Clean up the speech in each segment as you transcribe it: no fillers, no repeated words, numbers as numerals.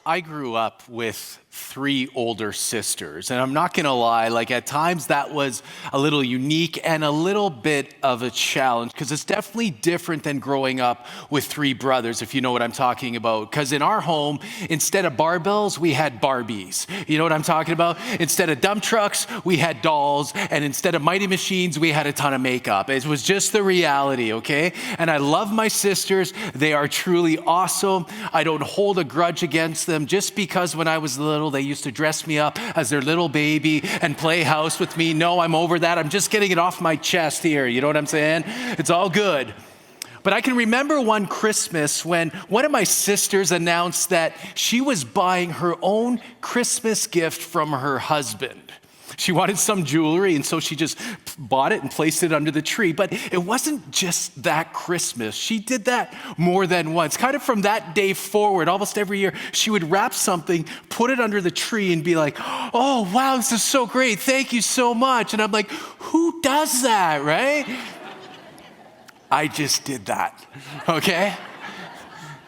I grew up with 3 older sisters, and I'm not gonna lie, like at times that was a little unique and a little bit of a challenge because it's definitely different than growing up with 3 brothers, if you know what I'm talking about. Because in our home, instead of barbells, we had Barbies. You know what I'm talking about? Instead of dump trucks, we had dolls, and instead of mighty machines, we had a ton of makeup. It was just the reality, okay? And I love my sisters. They are truly awesome. I don't hold a grudge against them just because when I was little, they used to dress me up as their little baby and play house with me. No, I'm over that. I'm just getting it off my chest here. You know what I'm saying? It's all good. But I can remember one Christmas when one of my sisters announced that she was buying her own Christmas gift from her husband. She wanted some jewelry, and so she just bought it and placed it under the tree. But it wasn't just that Christmas. She did that more than once. Kind of from that day forward, almost every year, she would wrap something, put it under the tree, and be like, "Oh, wow, this is so great. Thank you so much." And I'm like, who does that, right? I just did that, okay?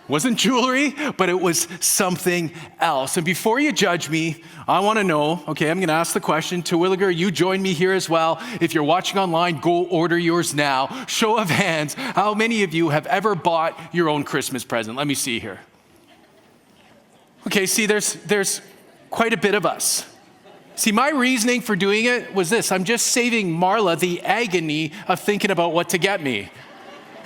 Wasn't jewelry, but it was something else. And before you judge me, I want to know, okay, I'm going to ask the question. Terwilliger, you join me here as well. If you're watching online, go order yours now. Show of hands, how many of you have ever bought your own Christmas present? Let me see here. Okay, see, there's quite a bit of us. See, my reasoning for doing it was this. I'm just saving Marla the agony of thinking about what to get me.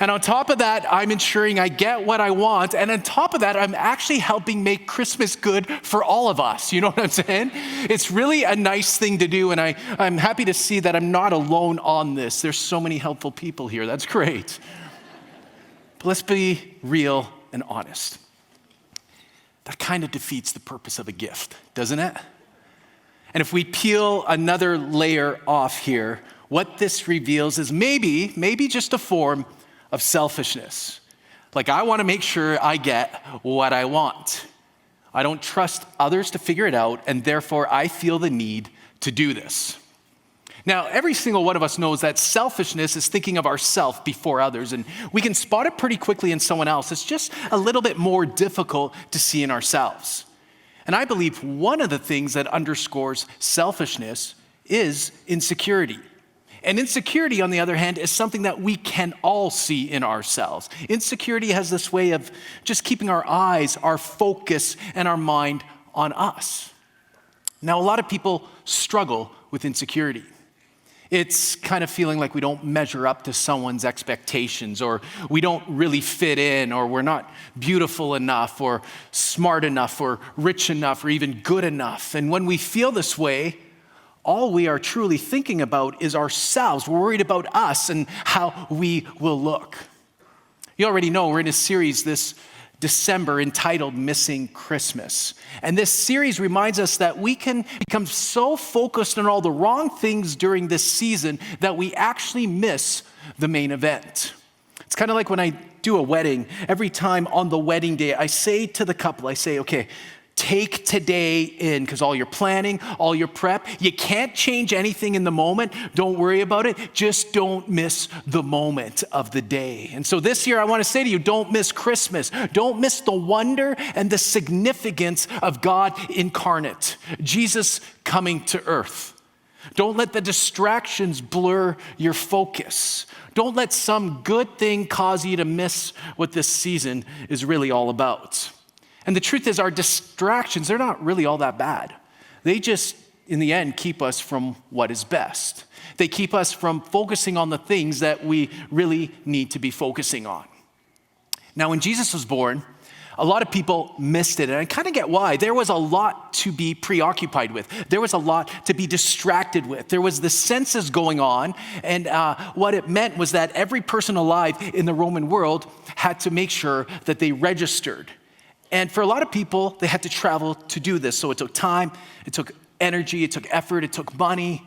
And on top of that, I'm ensuring I get what I want. And on top of that, I'm actually helping make Christmas good for all of us. You know what I'm saying? It's really a nice thing to do. And I'm happy to see that I'm not alone on this. There's so many helpful people here. That's great. But let's be real and honest. That kind of defeats the purpose of a gift, doesn't it? And if we peel another layer off here, what this reveals is maybe just a form of selfishness. Like, I want to make sure I get what I want. I don't trust others to figure it out, and therefore I feel the need to do this. Now, every single one of us knows that selfishness is thinking of ourselves before others, and we can spot it pretty quickly in someone else. It's just a little bit more difficult to see in ourselves. And I believe one of the things that underscores selfishness is insecurity. And insecurity, on the other hand, is something that we can all see in ourselves. Insecurity has this way of just keeping our eyes, our focus, and our mind on us. Now, a lot of people struggle with insecurity. It's kind of feeling like we don't measure up to someone's expectations, or we don't really fit in, or we're not beautiful enough, or smart enough, or rich enough, or even good enough. And when we feel this way, all we are truly thinking about is ourselves. We're worried about us and how we will look. You already know we're in a series this December entitled Missing Christmas. And this series reminds us that we can become so focused on all the wrong things during this season that we actually miss the main event. It's kind of like when I do a wedding. Every time on the wedding day, I say to the couple, okay, take today in, because all your planning, all your prep, you can't change anything in the moment. Don't worry about it. Just don't miss the moment of the day. And so this year, I want to say to you, don't miss Christmas. Don't miss the wonder and the significance of God incarnate, Jesus coming to earth. Don't let the distractions blur your focus. Don't let some good thing cause you to miss what this season is really all about. And the truth is, our distractions, they're not really all that bad. They just, in the end, keep us from what is best. They keep us from focusing on the things that we really need to be focusing on. Now, when Jesus was born, a lot of people missed it, and I kind of get why. There was a lot to be preoccupied with. There was a lot to be distracted with. There was the census going on, and what it meant was that every person alive in the Roman world had to make sure that they registered. And for a lot of people, they had to travel to do this. So it took time, it took energy, it took effort, it took money.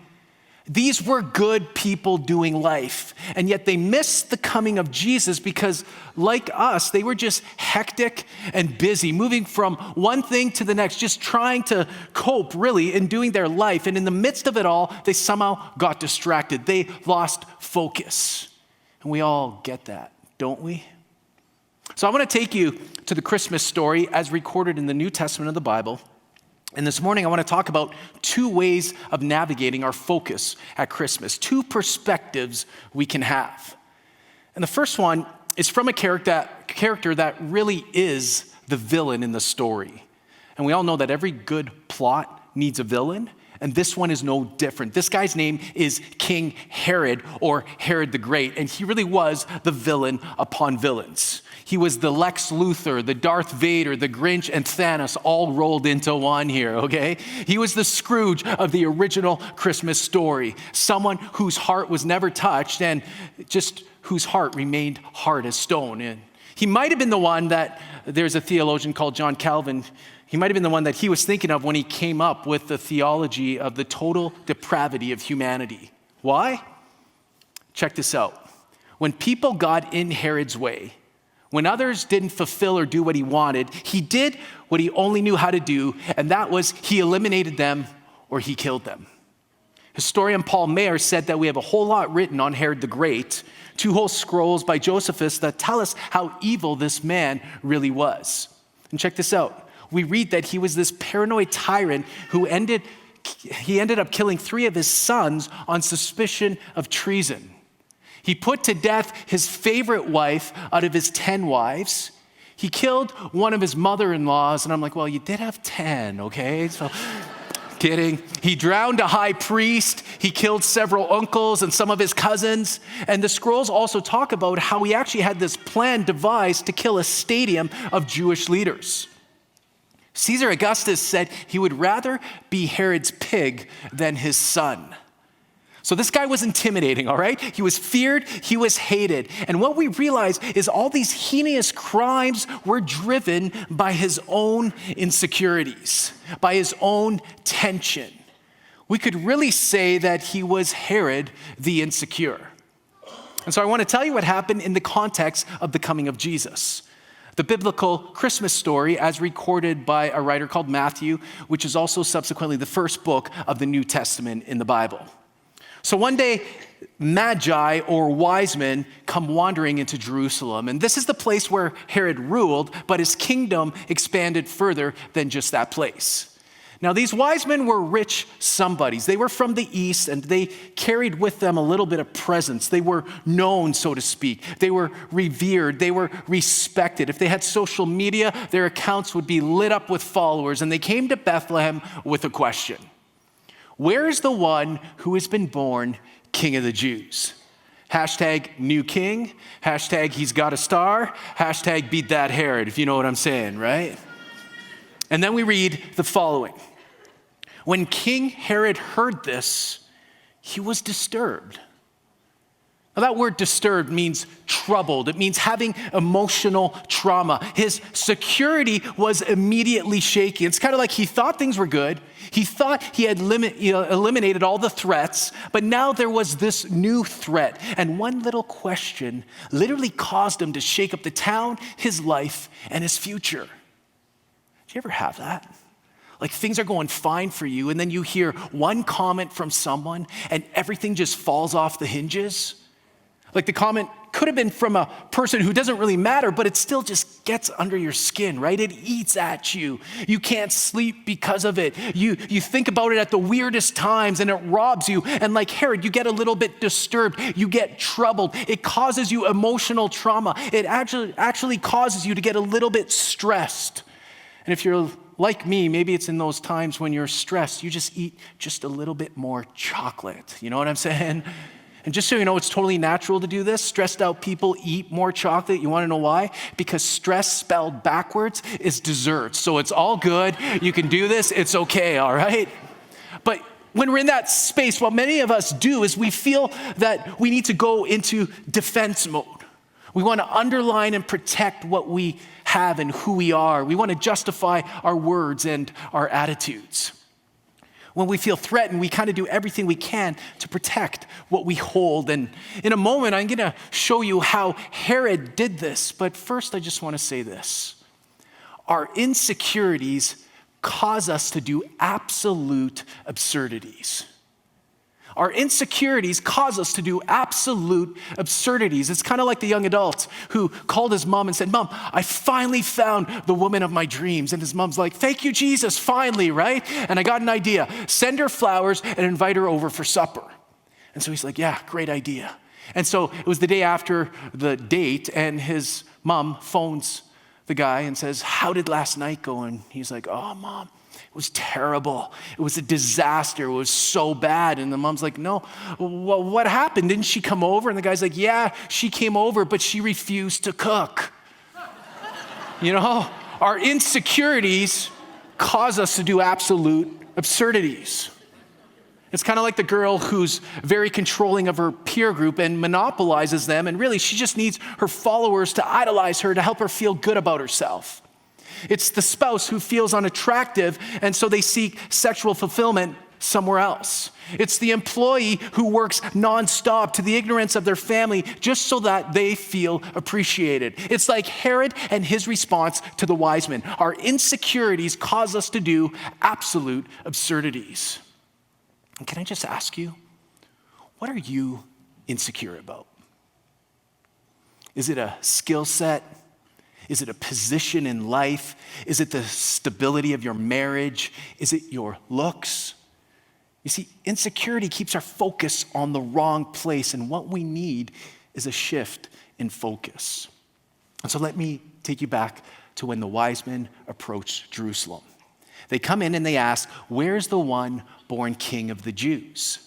These were good people doing life. And yet they missed the coming of Jesus because, like us, they were just hectic and busy, moving from one thing to the next, just trying to cope, really, in doing their life. And in the midst of it all, they somehow got distracted. They lost focus. And we all get that, don't we? So I want to take you to the Christmas story as recorded in the New Testament of the Bible. And this morning I want to talk about two ways of navigating our focus at Christmas, two perspectives we can have. And the first one is from a character that really is the villain in the story. And we all know that every good plot needs a villain, and this one is no different. This guy's name is King Herod, or Herod the Great, and he really was the villain upon villains. He was the Lex Luthor, the Darth Vader, the Grinch, and Thanos all rolled into one here, okay? He was the Scrooge of the original Christmas story, someone whose heart was never touched and just whose heart remained hard as stone. And he might have been the one that, there's a theologian called John Calvin, he might have been the one that he was thinking of when he came up with the theology of the total depravity of humanity. Why? Check this out. When people got in Herod's way, when others didn't fulfill or do what he wanted, he did what he only knew how to do, and that was he eliminated them or he killed them. Historian Paul Mayer said that we have a whole lot written on Herod the Great, 2 whole scrolls by Josephus that tell us how evil this man really was. And check this out. We read that he was this paranoid tyrant who ended up killing 3 of his sons on suspicion of treason. He put to death his favorite wife out of his 10 wives. He killed one of his mother-in-laws, and I'm like, well, you did have 10, okay? So, kidding. He drowned a high priest. He killed several uncles and some of his cousins. And the scrolls also talk about how he actually had this plan devised to kill a stadium of Jewish leaders. Caesar Augustus said he would rather be Herod's pig than his son. So this guy was intimidating, all right? He was feared, he was hated. And what we realize is all these heinous crimes were driven by his own insecurities, by his own tension. We could really say that he was Herod the insecure. And so I want to tell you what happened in the context of the coming of Jesus. The biblical Christmas story as recorded by a writer called Matthew, which is also subsequently the first book of the New Testament in the Bible. So one day, magi or wise men come wandering into Jerusalem. And this is the place where Herod ruled, but his kingdom expanded further than just that place. Now, these wise men were rich somebodies. They were from the east, and they carried with them a little bit of presence. They were known, so to speak. They were revered. They were respected. If they had social media, their accounts would be lit up with followers. And they came to Bethlehem with a question. Where is the one who has been born King of the Jews? Hashtag new king. Hashtag he's got a star. Hashtag beat that Herod, if you know what I'm saying, right? And then we read the following. When King Herod heard this, he was disturbed. Now that word disturbed means troubled. It means having emotional trauma. His security was immediately shaky. It's kind of like he thought things were good. He thought he had eliminated all the threats, but now there was this new threat. And one little question literally caused him to shake up the town, his life, and his future. Do you ever have that? Like things are going fine for you, and then you hear one comment from someone, and everything just falls off the hinges? Like the comment could have been from a person who doesn't really matter, but it still just gets under your skin, right? It eats at you. You can't sleep because of it. You think about it at the weirdest times, and it robs you. And like Herod, you get a little bit disturbed. You get troubled. It causes you emotional trauma. It actually causes you to get a little bit stressed. And if you're like me, maybe it's in those times when you're stressed, you just eat just a little bit more chocolate. You know what I'm saying? And just so you know, it's totally natural to do this. Stressed out people eat more chocolate. You want to know why? Because stress spelled backwards is dessert. So it's all good. You can do this. It's okay, all right? But when we're in that space, what many of us do is we feel that we need to go into defense mode. We want to underline and protect what we have and who we are. We want to justify our words and our attitudes. When we feel threatened, we kind of do everything we can to protect what we hold. And in a moment, I'm going to show you how Herod did this. But first, I just want to say this. Our insecurities cause us to do absolute absurdities. Our insecurities cause us to do absolute absurdities. It's kind of like the young adult who called his mom and said, "Mom, I finally found the woman of my dreams." And his mom's like, "Thank you, Jesus, finally, right? And I got an idea. Send her flowers and invite her over for supper." And so he's like, "Yeah, great idea." And so it was the day after the date, and his mom phones the guy and says, "How did last night go?" And he's like, "Oh, Mom, it was terrible. It was a disaster. It was so bad." And the mom's like, "No, well, what happened? Didn't she come over?" And the guy's like, "Yeah, she came over, but she refused to cook." You know, our insecurities cause us to do absolute absurdities. It's kind of like the girl who's very controlling of her peer group and monopolizes them, and really she just needs her followers to idolize her to help her feel good about herself. It's the spouse who feels unattractive, and so they seek sexual fulfillment somewhere else. It's the employee who works nonstop to the ignorance of their family just so that they feel appreciated. It's like Herod and his response to the wise men. Our insecurities cause us to do absolute absurdities. And can I just ask you, what are you insecure about? Is it a skill set? Is it a position in life? Is it the stability of your marriage? Is it your looks? You see, insecurity keeps our focus on the wrong place, and what we need is a shift in focus. And so let me take you back to when the wise men approached Jerusalem. They come in and they ask, "Where's the one born king of the Jews?"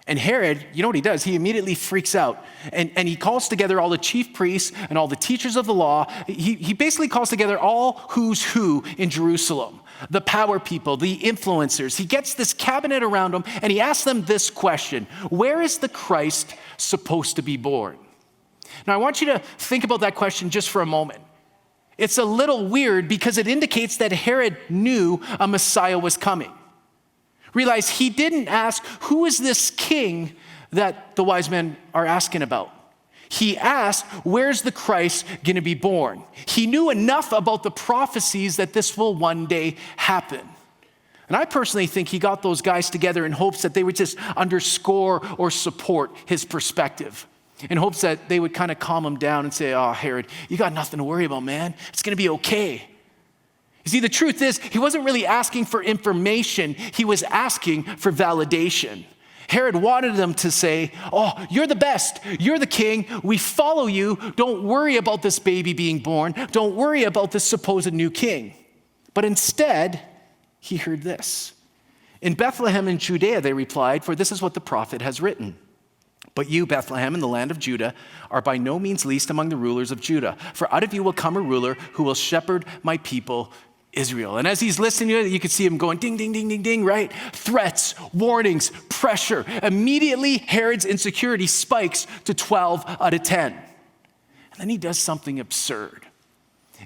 And Herod, you know what he does? He immediately freaks out. And he calls together all the chief priests and all the teachers of the law. He basically calls together all who's who in Jerusalem. The power people, the influencers. He gets this cabinet around him and he asks them this question: where is the Christ supposed to be born? Now I want you to think about that question just for a moment. It's a little weird because it indicates that Herod knew a Messiah was coming. Realize he didn't ask, who is this king that the wise men are asking about? He asked, where's the Christ going to be born? He knew enough about the prophecies that this will one day happen. And I personally think he got those guys together in hopes that they would just underscore or support his perspective, in hopes that they would kind of calm him down and say, "Oh, Herod, you got nothing to worry about, man. It's going to be okay." You see, the truth is, he wasn't really asking for information. He was asking for validation. Herod wanted them to say, "Oh, you're the best. You're the king. We follow you. Don't worry about this baby being born. Don't worry about this supposed new king." But instead, he heard this. "In Bethlehem in Judea," they replied, "for this is what the prophet has written. But you, Bethlehem, in the land of Judah, are by no means least among the rulers of Judah. For out of you will come a ruler who will shepherd my people, Israel." And as he's listening to it, you can see him going ding, ding, ding, ding, ding, right? Threats, warnings, pressure. Immediately, Herod's insecurity spikes to 12 out of 10. And then he does something absurd.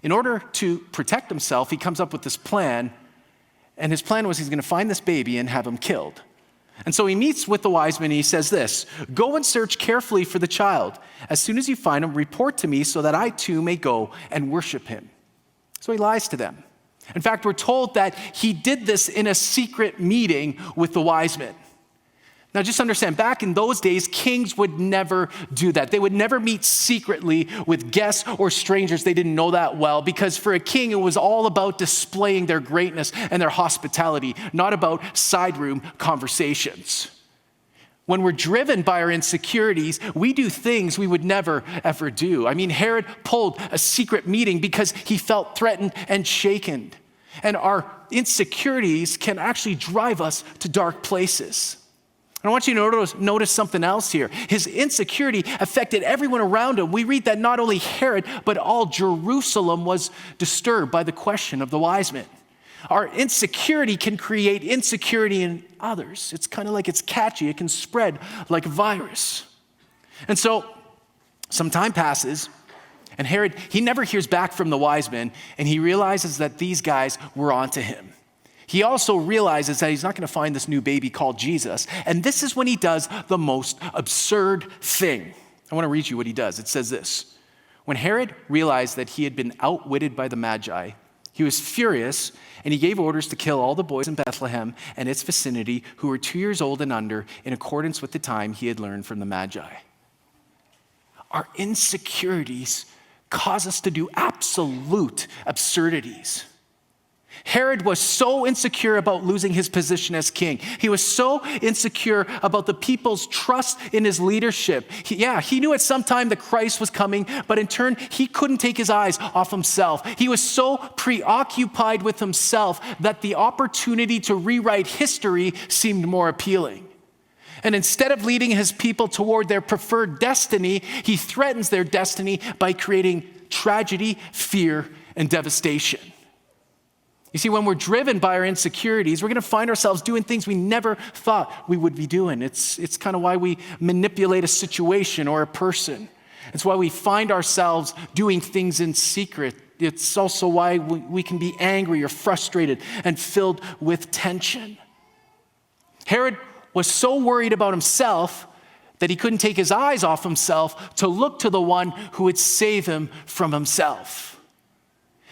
In order to protect himself, he comes up with this plan. And his plan was he's going to find this baby and have him killed. And so he meets with the wise men and he says this: "Go and search carefully for the child. As soon as you find him, report to me so that I too may go and worship him." So he lies to them. In fact, we're told that he did this in a secret meeting with the wise men. Now just understand, back in those days, kings would never do that. They would never meet secretly with guests or strangers they didn't know that well, because for a king, it was all about displaying their greatness and their hospitality, not about side room conversations. When we're driven by our insecurities, we do things we would never, ever do. I mean, Herod pulled a secret meeting because he felt threatened and shaken. And our insecurities can actually drive us to dark places. And I want you to notice something else here. His insecurity affected everyone around him. We read that not only Herod, but all Jerusalem was disturbed by the question of the wise men. Our insecurity can create insecurity in others. It's kind of like it's catchy. It can spread like a virus. And so some time passes, and Herod, he never hears back from the wise men, and he realizes that these guys were onto him. He also realizes that he's not going to find this new baby called Jesus. And this is when he does the most absurd thing. I want to read you what he does. It says this: "When Herod realized that he had been outwitted by the Magi, he He was furious, and he gave orders to kill all the boys in Bethlehem and its vicinity who were 2 years old and under, in accordance with the time he had learned from the Magi. Our insecurities cause us to do absolute absurdities. Herod was so insecure about losing his position as king. He was so insecure about the people's trust in his leadership. He knew at some time that Christ was coming, but in turn, he couldn't take his eyes off himself. He was so preoccupied with himself that the opportunity to rewrite history seemed more appealing. And instead of leading his people toward their preferred destiny, he threatens their destiny by creating tragedy, fear, and devastation. You see, when we're driven by our insecurities, we're going to find ourselves doing things we never thought we would be doing. It's kind of why we manipulate a situation or a person. It's why we find ourselves doing things in secret. It's also why we can be angry or frustrated and filled with tension. Herod was so worried about himself that he couldn't take his eyes off himself to look to the one who would save him from himself.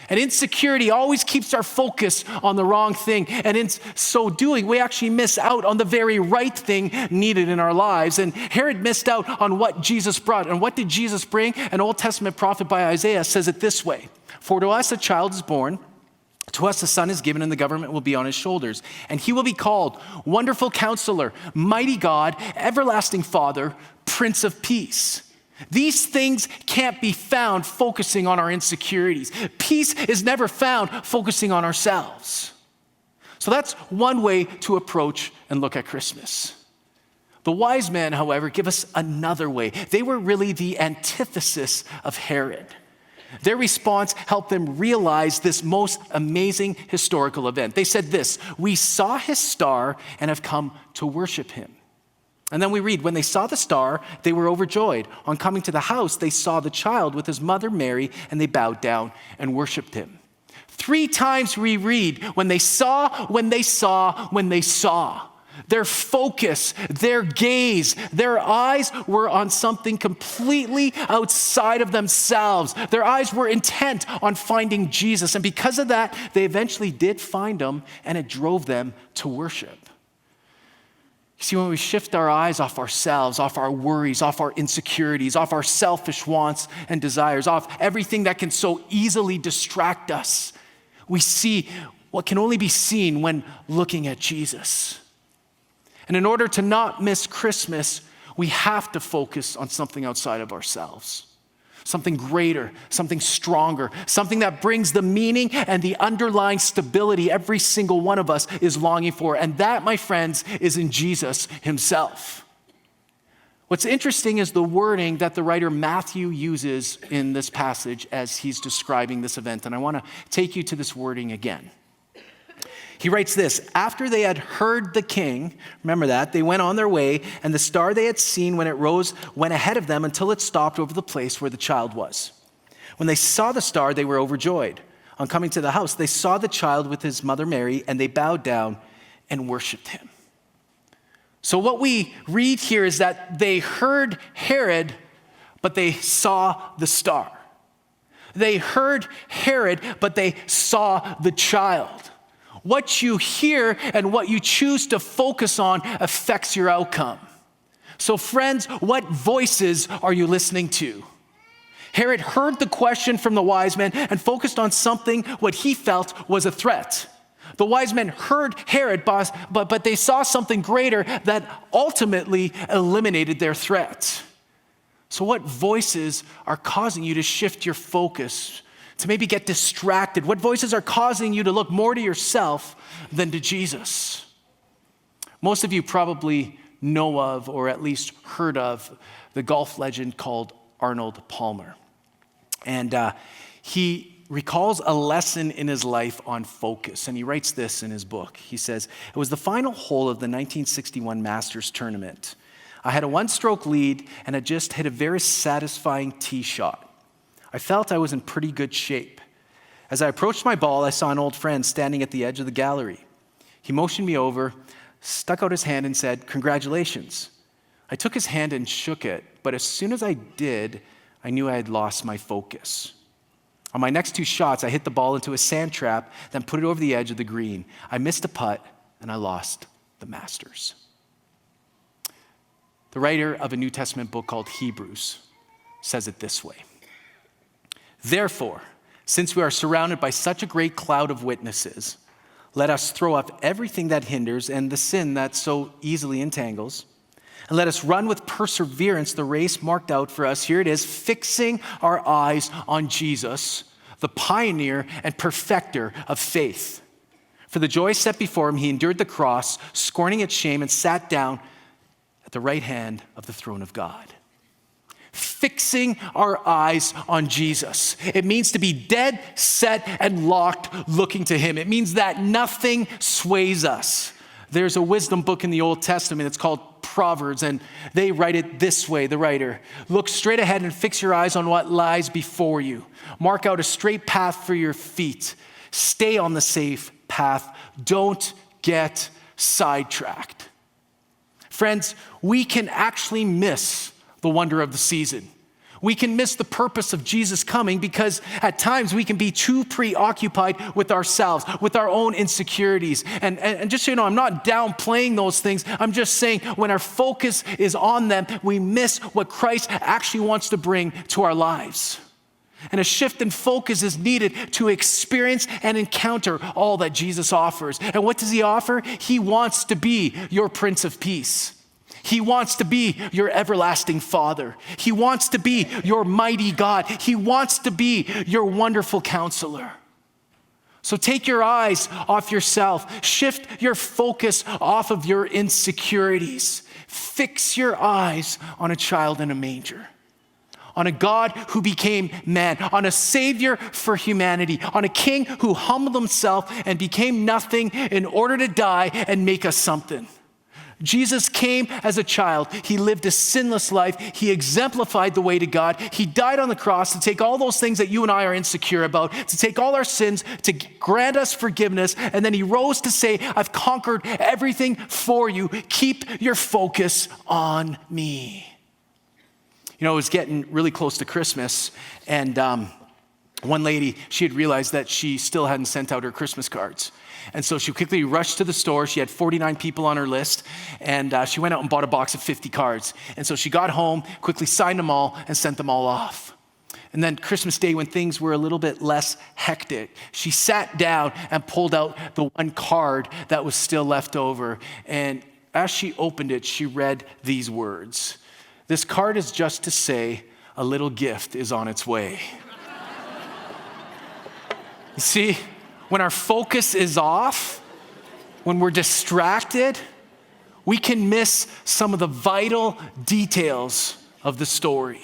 And insecurity always keeps our focus on the wrong thing. And in so doing, we actually miss out on the very right thing needed in our lives. And Herod missed out on what Jesus brought. And what did Jesus bring? An Old Testament prophet by Isaiah says it this way: "For to us a child is born, to us a son is given, and the government will be on his shoulders. And he will be called Wonderful Counselor, Mighty God, Everlasting Father, Prince of Peace." These things can't be found focusing on our insecurities. Peace is never found focusing on ourselves. So that's one way to approach and look at Christmas. The wise men, however, give us another way. They were really the antithesis of Herod. Their response helped them realize this most amazing historical event. They said this: "We saw his star and have come to worship him." And then we read, "When they saw the star, they were overjoyed. On coming to the house, they saw the child with his mother Mary, and they bowed down and worshiped him." 3 times we read, when they saw, when they saw, when they saw. Their focus, their gaze, their eyes were on something completely outside of themselves. Their eyes were intent on finding Jesus. And because of that, they eventually did find him, and it drove them to worship. You see, when we shift our eyes off ourselves, off our worries, off our insecurities, off our selfish wants and desires, off everything that can so easily distract us, we see what can only be seen when looking at Jesus. And in order to not miss Christmas, we have to focus on something outside of ourselves. Something greater, something stronger, something that brings the meaning and the underlying stability every single one of us is longing for. And that, my friends, is in Jesus himself. What's interesting is the wording that the writer Matthew uses in this passage as he's describing this event. And I want to take you to this wording again. He writes this: "After they had heard the king," remember that, "they went on their way, and the star they had seen when it rose went ahead of them until it stopped over the place where the child was. When they saw the star, they were overjoyed. On coming to the house, they saw the child with his mother Mary, and they bowed down and worshiped him." So what we read here is that they heard Herod, but they saw the star. They heard Herod, but they saw the child. What you hear and what you choose to focus on affects your outcome. So friends, what voices are you listening to? Herod heard the question from the wise men and focused on something what he felt was a threat. The wise men heard Herod, but they saw something greater that ultimately eliminated their threat. So what voices are causing you to shift your focus, to maybe get distracted? What voices are causing you to look more to yourself than to Jesus? Most of you probably know of, or at least heard of, the golf legend called Arnold Palmer. And he recalls a lesson in his life on focus. And he writes this in his book. He says, "It was the final hole of the 1961 Masters tournament. I had a 1-stroke lead and had just hit a very satisfying tee shot. I felt I was in pretty good shape. As I approached my ball, I saw an old friend standing at the edge of the gallery. He motioned me over, stuck out his hand and said, 'Congratulations.' I took his hand and shook it, but as soon as I did, I knew I had lost my focus. On my next 2 shots, I hit the ball into a sand trap, then put it over the edge of the green. I missed a putt, and I lost the Masters. The writer of a New Testament book called Hebrews says it this way. Therefore, since we are surrounded by such a great cloud of witnesses, let us throw off everything that hinders and the sin that so easily entangles, and let us run with perseverance the race marked out for us. Here it is, fixing our eyes on Jesus, the pioneer and perfecter of faith. For the joy set before him, he endured the cross, scorning its shame, and sat down at the right hand of the throne of God. Fixing our eyes on Jesus. It means to be dead, set, and locked, looking to him. It means that nothing sways us. There's a wisdom book in the Old Testament. It's called Proverbs, and they write it this way, the writer. Look straight ahead and fix your eyes on what lies before you. Mark out a straight path for your feet. Stay on the safe path. Don't get sidetracked. Friends, we can actually miss the wonder of the season. We can miss the purpose of Jesus coming because at times we can be too preoccupied with ourselves, with our own insecurities. And just so you know, I'm not downplaying those things. I'm just saying when our focus is on them, we miss what Christ actually wants to bring to our lives. And a shift in focus is needed to experience and encounter all that Jesus offers. And what does he offer? He wants to be your Prince of Peace. He wants to be your everlasting Father. He wants to be your mighty God. He wants to be your wonderful counselor. So take your eyes off yourself. Shift your focus off of your insecurities. Fix your eyes on a child in a manger, on a God who became man, on a Savior for humanity, on a King who humbled himself and became nothing in order to die and make us something. Jesus came as a child. He lived a sinless life. He exemplified the way to God. He died on the cross to take all those things that you and I are insecure about, to take all our sins, to grant us forgiveness. And then he rose to say, I've conquered everything for you. Keep your focus on me. You know, it was getting really close to Christmas, and one lady, she had realized that she still hadn't sent out her Christmas cards. And so she quickly rushed to the store. She had 49 people on her list, and she went out and bought a box of 50 cards. And so she got home, quickly signed them all, and sent them all off. And then Christmas Day, when things were a little bit less hectic, she sat down and pulled out the one card that was still left over. And as she opened it, she read these words. This card is just to say, a little gift is on its way. You see, when our focus is off, when we're distracted, we can miss some of the vital details of the story.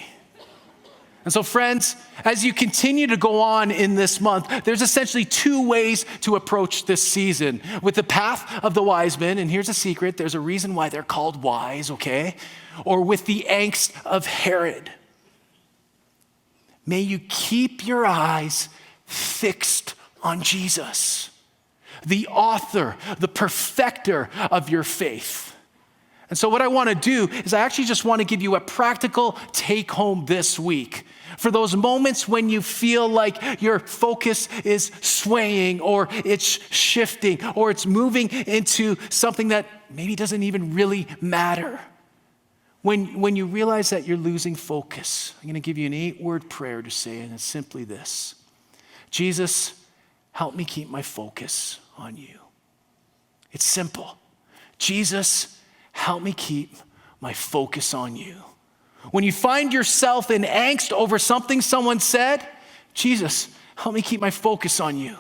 And so, friends, as you continue to go on in this month, there's essentially 2 ways to approach this season. With the path of the wise men, and here's a secret, there's a reason why they're called wise, okay? Or with the angst of Herod. May you keep your eyes fixed on Jesus, the author, the perfecter of your faith. And so what I want to do is I actually just want to give you a practical take home this week. For those moments when you feel like your focus is swaying or it's shifting or it's moving into something that maybe doesn't even really matter. When you realize that you're losing focus, I'm going to give you an 8-word prayer to say, and it's simply this. Jesus, help me keep my focus on you. It's simple. Jesus, help me keep my focus on you. When you find yourself in angst over something someone said, Jesus, help me keep my focus on you.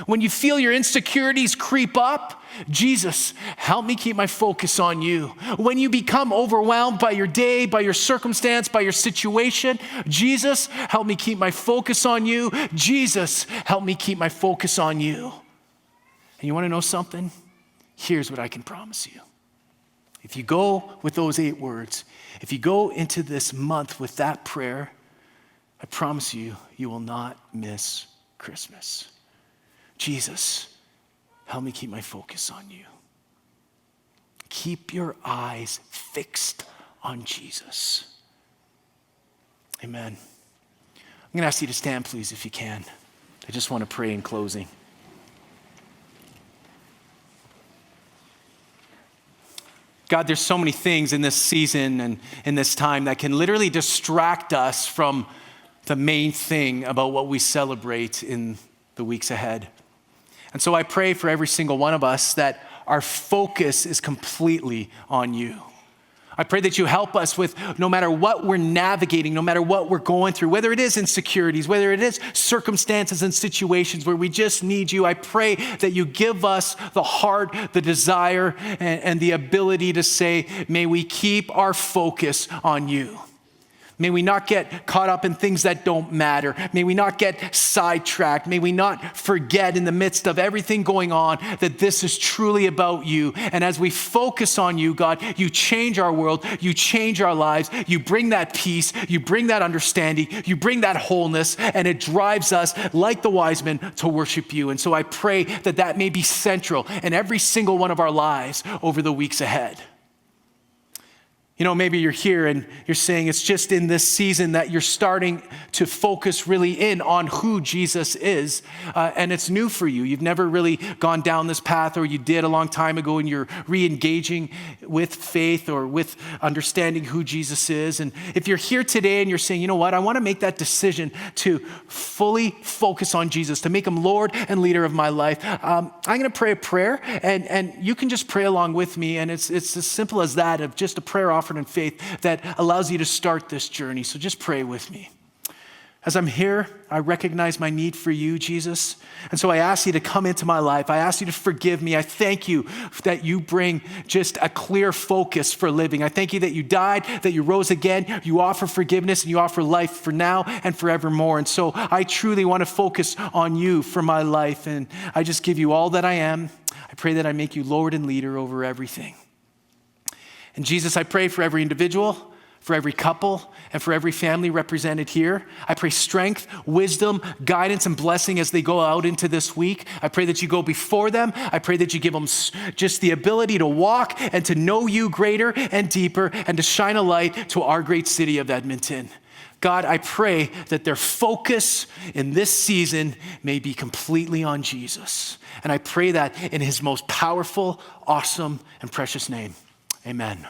When you feel your insecurities creep up, Jesus, help me keep my focus on you. When you become overwhelmed by your day, by your circumstance, by your situation, Jesus, help me keep my focus on you. Jesus, help me keep my focus on you. And you want to know something? Here's what I can promise you. If you go with those 8 words, if you go into this month with that prayer, I promise you, you will not miss Christmas. Jesus, help me keep my focus on you. Keep your eyes fixed on Jesus. Amen. I'm going to ask you to stand, please, if you can. I just want to pray in closing. God, there's so many things in this season and in this time that can literally distract us from the main thing about what we celebrate in the weeks ahead. And so I pray for every single one of us that our focus is completely on you. I pray that you help us with no matter what we're navigating, no matter what we're going through, whether it is insecurities, whether it is circumstances and situations where we just need you. I pray that you give us the heart, the desire, and the ability to say, may we keep our focus on you. May we not get caught up in things that don't matter. May we not get sidetracked. May we not forget in the midst of everything going on that this is truly about you. And as we focus on you, God, you change our world. You change our lives. You bring that peace. You bring that understanding. You bring that wholeness. And it drives us, like the wise men, to worship you. And so I pray that that may be central in every single one of our lives over the weeks ahead. You know, maybe you're here and you're saying it's just in this season that you're starting to focus really in on who Jesus is, and it's new for you. You've never really gone down this path, or you did a long time ago, and you're re-engaging with faith or with understanding who Jesus is. And if you're here today and you're saying, you know what, I want to make that decision to fully focus on Jesus, to make him Lord and leader of my life, I'm going to pray a prayer, and you can just pray along with me, and it's as simple as that, of just a prayer offered in faith that allows you to start this journey. So just pray with me. As I'm here, I recognize my need for you, Jesus. And so I ask you to come into my life. I ask you to forgive me. I thank you that you bring just a clear focus for living. I thank you that you died, that you rose again. You offer forgiveness and you offer life for now and forevermore. And so I truly want to focus on you for my life. And I just give you all that I am. I pray that I make you Lord and leader over everything. And Jesus, I pray for every individual, for every couple, and for every family represented here. I pray strength, wisdom, guidance, and blessing as they go out into this week. I pray that you go before them. I pray that you give them just the ability to walk and to know you greater and deeper and to shine a light to our great city of Edmonton. God, I pray that their focus in this season may be completely on Jesus. And I pray that in his most powerful, awesome, and precious name. Amen.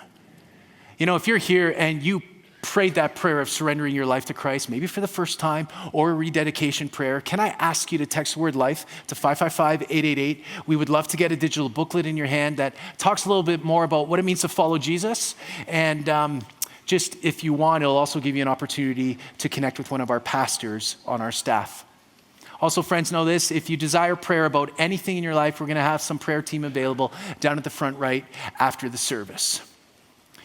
You know, if you're here and you prayed that prayer of surrendering your life to Christ, maybe for the first time, or a rededication prayer, can I ask you to text the word life to 555-888? We would love to get a digital booklet in your hand that talks a little bit more about what it means to follow Jesus. And just if you want, it'll also give you an opportunity to connect with one of our pastors on our staff. Also, friends, know this: if you desire prayer about anything in your life, we're going to have some prayer team available down at the front right after the service.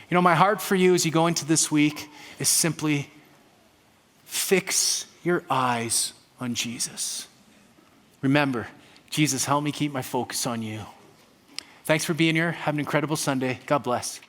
You know, my heart for you as you go into this week is simply fix your eyes on Jesus. Remember, Jesus, help me keep my focus on you. Thanks for being here. Have an incredible Sunday. God bless.